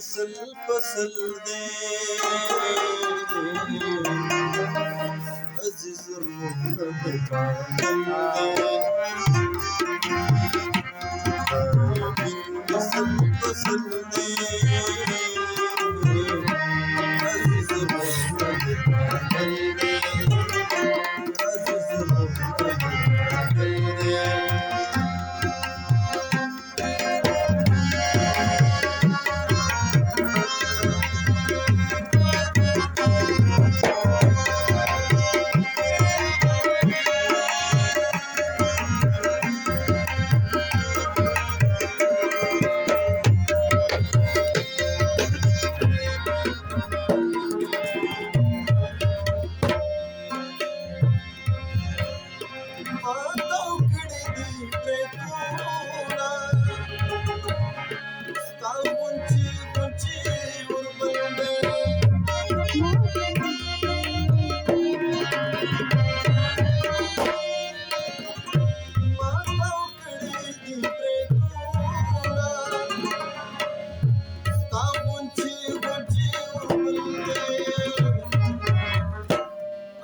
مثل فصل دے عزیز روح دے مثل فصل دے عزیز روح دے عزیز روح دے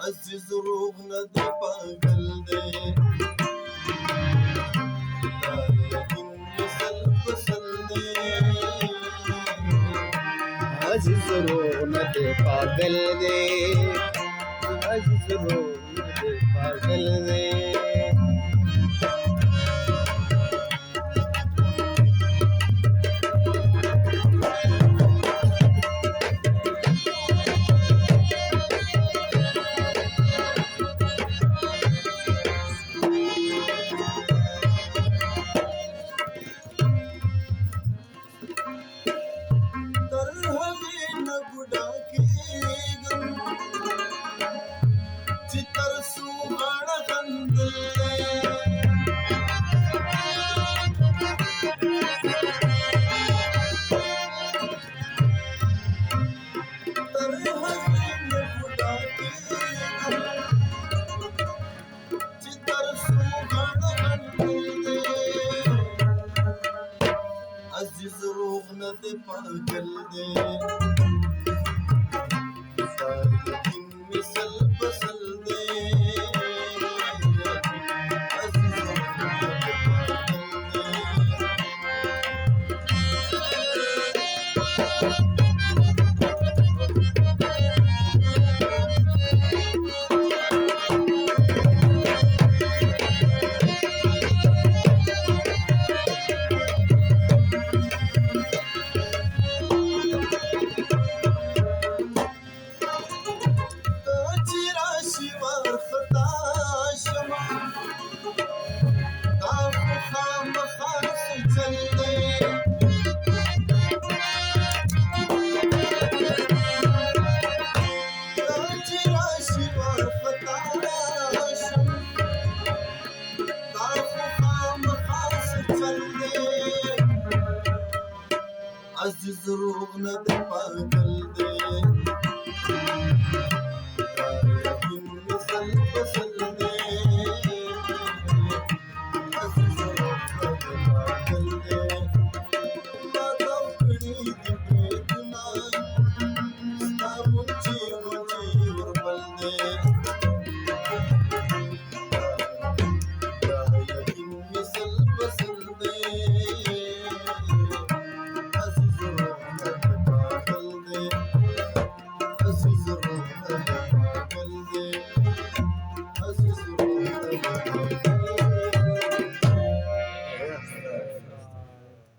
عزیز روح نه دی پاگل دی لیکن مثل فصل دی عزیز روح نه دی پاگل دی عزیز روح نه دی پاگل دی عزیز روح نه دی پاگل دی لیکن مثل فصل دی عزیز روح نه دی عزیز روح نه دی پاگل دی لیکن مثل فصل دی عزیز روح نه دی پاگل دی ماتا کړي دی بیتنا ستا مونچی مونچی وربل دی لیکن مثل فصل دی عزیز روح نه دی پاگل دی